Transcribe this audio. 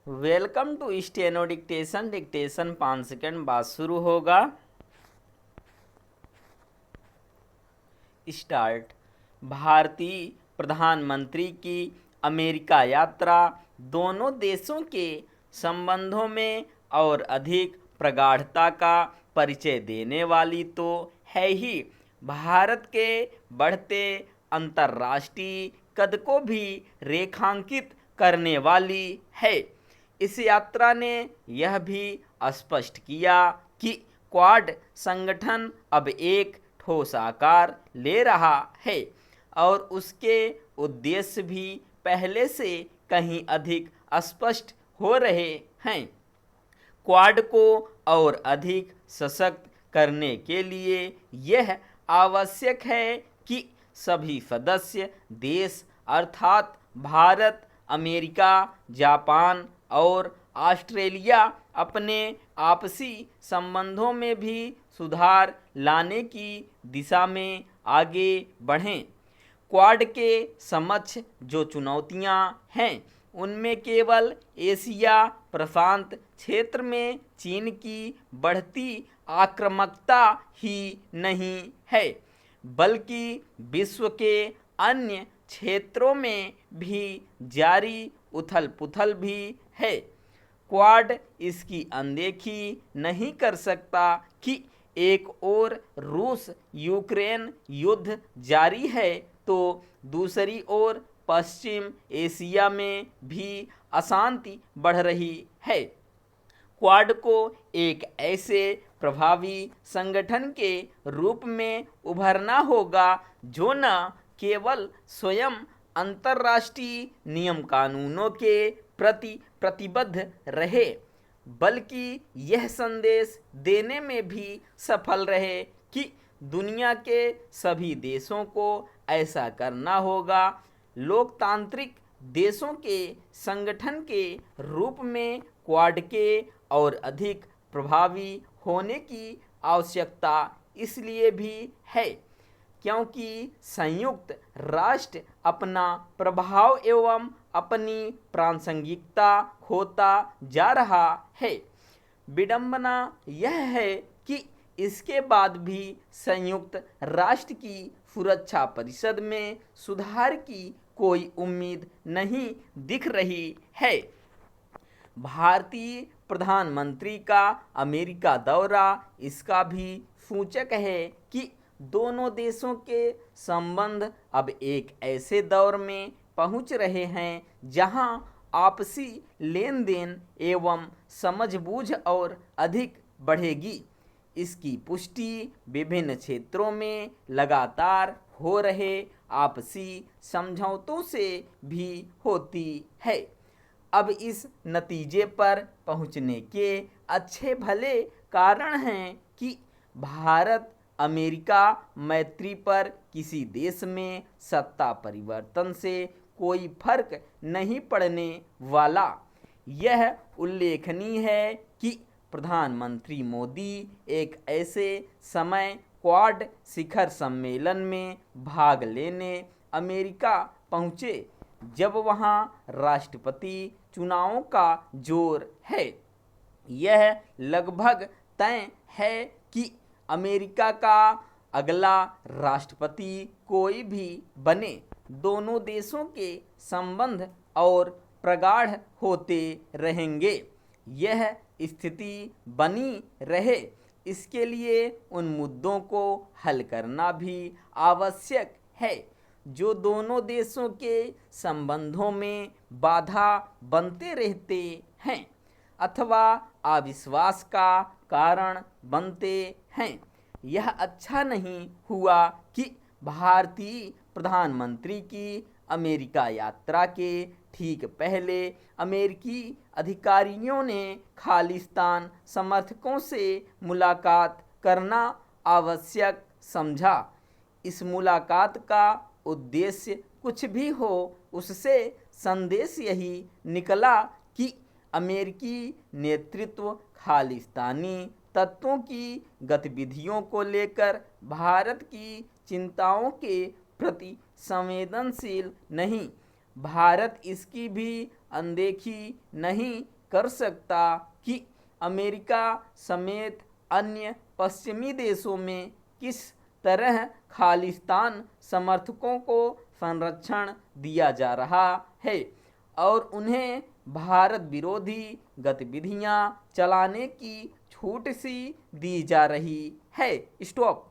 Welcome to steno dictation. Dictation 5 second बाद शुरू होगा। स्टार्ट। भारतीय प्रधानमंत्री की अमेरिका यात्रा दोनों देशों के संबंधों में और अधिक प्रगाढ़ता का परिचय देने वाली तो है ही, भारत के बढ़ते अंतर्राष्ट्रीय कद को भी रेखांकित करने वाली है। इस यात्रा ने यह भी स्पष्ट किया कि क्वाड संगठन अब एक ठोस आकार ले रहा है और उसके उद्देश्य भी पहले से कहीं अधिक स्पष्ट हो रहे हैं। क्वाड को और अधिक सशक्त करने के लिए यह आवश्यक है कि सभी सदस्य देश अर्थात भारत, अमेरिका, जापान और ऑस्ट्रेलिया अपने आपसी संबंधों में भी सुधार लाने की दिशा में आगे बढ़ें। क्वाड के समक्ष जो चुनौतियां हैं उनमें केवल एशिया प्रशांत क्षेत्र में चीन की बढ़ती आक्रामकता ही नहीं है, बल्कि विश्व के अन्य क्षेत्रों में भी जारी उथल पुथल भी है। क्वाड इसकी अनदेखी नहीं कर सकता कि एक ओर रूस यूक्रेन युद्ध जारी है तो दूसरी ओर पश्चिम एशिया में भी अशांति बढ़ रही है। क्वाड को एक ऐसे प्रभावी संगठन के रूप में उभरना होगा जो न केवल स्वयं अंतर्राष्ट्रीय नियम कानूनों के प्रति प्रतिबद्ध रहे, बल्कि यह संदेश देने में भी सफल रहे कि दुनिया के सभी देशों को ऐसा करना होगा। लोकतांत्रिक देशों के संगठन के रूप में क्वाड के और अधिक प्रभावी होने की आवश्यकता इसलिए भी है क्योंकि संयुक्त राष्ट्र अपना प्रभाव एवं अपनी प्रासंगिकता खोता जा रहा है। विडंबना यह है कि इसके बाद भी संयुक्त राष्ट्र की सुरक्षा परिषद में सुधार की कोई उम्मीद नहीं दिख रही है। भारतीय प्रधानमंत्री का अमेरिका दौरा इसका भी सूचक है कि दोनों देशों के संबंध अब एक ऐसे दौर में पहुंच रहे हैं जहां आपसी लेन देन एवं समझबूझ और अधिक बढ़ेगी। इसकी पुष्टि विभिन्न क्षेत्रों में लगातार हो रहे आपसी समझौतों से भी होती है। अब इस नतीजे पर पहुंचने के अच्छे भले कारण हैं कि भारत अमेरिका मैत्री पर किसी देश में सत्ता परिवर्तन से कोई फर्क नहीं पड़ने वाला। यह उल्लेखनीय है कि प्रधानमंत्री मोदी एक ऐसे समय क्वाड शिखर सम्मेलन में भाग लेने अमेरिका पहुंचे जब वहां राष्ट्रपति चुनावों का जोर है। यह लगभग तय है कि अमेरिका का अगला राष्ट्रपति कोई भी बने, दोनों देशों के संबंध और प्रगाढ़ होते रहेंगे। यह स्थिति बनी रहे इसके लिए उन मुद्दों को हल करना भी आवश्यक है जो दोनों देशों के संबंधों में बाधा बनते रहते हैं अथवा अविश्वास का कारण बनते हैं। यह अच्छा नहीं हुआ कि भारतीय प्रधानमंत्री की अमेरिका यात्रा के ठीक पहले अमेरिकी अधिकारियों ने खालिस्तान समर्थकों से मुलाकात करना आवश्यक समझा। इस मुलाकात का उद्देश्य कुछ भी हो, उससे संदेश यही निकला कि अमेरिकी नेतृत्व खालिस्तानी तत्वों की गतिविधियों को लेकर भारत की चिंताओं के प्रति संवेदनशील नहीं, भारत इसकी भी अनदेखी नहीं कर सकता कि अमेरिका समेत अन्य पश्चिमी देशों में किस तरह खालिस्तान समर्थकों को संरक्षण दिया जा रहा है और उन्हें भारत विरोधी गतिविधियां चलाने की छूट सी दी जा रही है। स्टॉप।